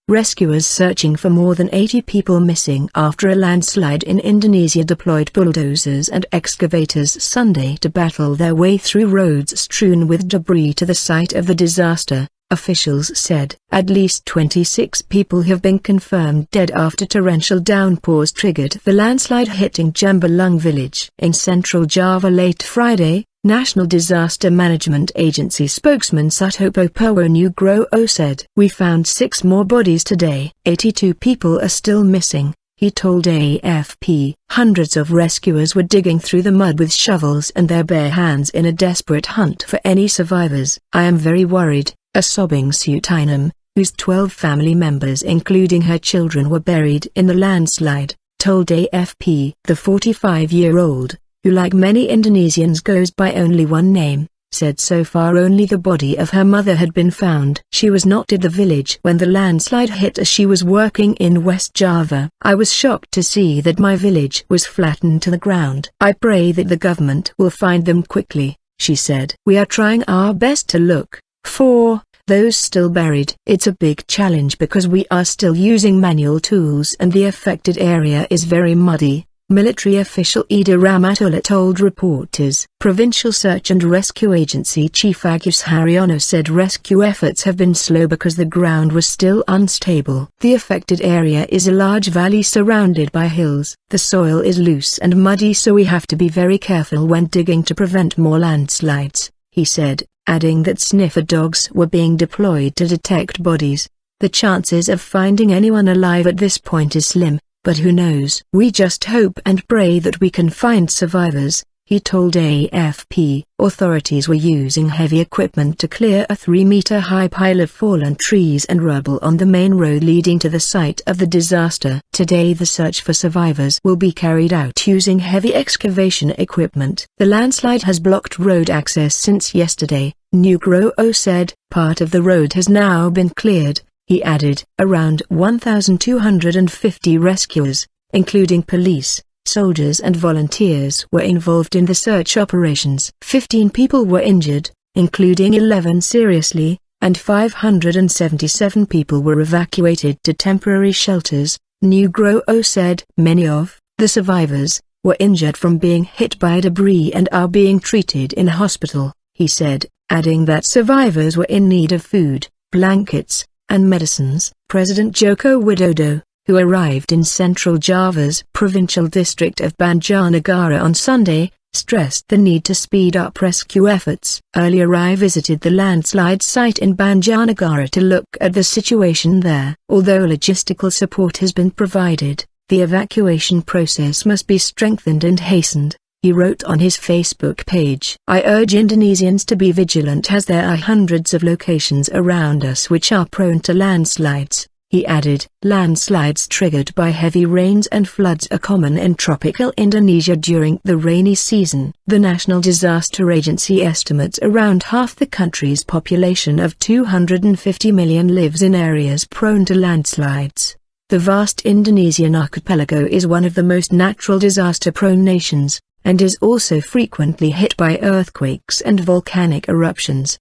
Rescuers searching for more than 80 people missing after a landslide in Indonesia deployed bulldozers and excavators Sunday to battle their way through roads strewn with debris to the site of the disaster, officials said. At least 26 people have been confirmed dead after torrential downpours triggered the landslide hitting Jemblung village in central Java late Friday. National Disaster Management Agency spokesman Sutopo Purwo Nugroho said, "We found 6 more bodies today. 82 people are still missing," he told AFP. Hundreds of rescuers were digging through the mud with shovels and their bare hands in a desperate hunt for any survivors. "I am very worried," a sobbing Sutinem, whose 12 family members including her children were buried in the landslide, told AFP. The 45-year-old, who like many Indonesians goes by only one name, said so far only the body of her mother had been found. She was not in the village when the landslide hit as she was working in West Java. "I was shocked to see that my village was flattened to the ground. I pray that the government will find them quickly," she said. "We are trying our best to look for those still buried. It's a big challenge because we are still using manual tools and the affected area is very muddy," military official Ida Ramatullah told reporters. Provincial Search and Rescue Agency Chief Agus Haryono said rescue efforts have been slow because the ground was still unstable. "The affected area is a large valley surrounded by hills. The soil is loose and muddy, so we have to be very careful when digging to prevent more landslides," he said, adding that sniffer dogs were being deployed to detect bodies. "The chances of finding anyone alive at this point is slim, but who knows? We just hope and pray that we can find survivors," he told AFP. Authorities were using heavy equipment to clear a 3-meter-high pile of fallen trees and rubble on the main road leading to the site of the disaster. Today the search for survivors will be carried out using heavy excavation equipment. "The landslide has blocked road access since yesterday," Nugroho said. "Part of the road has now been cleared," he added. Around 1,250 rescuers, including police, soldiers and volunteers were involved in the search operations. 15 people were injured, including 11 seriously, and 577 people were evacuated to temporary shelters, Nugroho said. "Many of the survivors were injured from being hit by debris and are being treated in hospital," he said, adding that survivors were in need of food, blankets, and medicines. President Joko Widodo, who arrived in central Java's provincial district of Banjarnegara on Sunday, stressed the need to speed up rescue efforts. Earlier I visited the landslide site in Banjarnegara to look at the situation there. "Although logistical support has been provided, the evacuation process must be strengthened and hastened," he wrote on his Facebook page. "I urge Indonesians to be vigilant as there are hundreds of locations around us which are prone to landslides," he added. Landslides triggered by heavy rains and floods are common in tropical Indonesia during the rainy season. The National Disaster Agency estimates around half the country's population of 250 million lives in areas prone to landslides. The vast Indonesian archipelago is one of the most natural disaster-prone nations, and is also frequently hit by earthquakes and volcanic eruptions.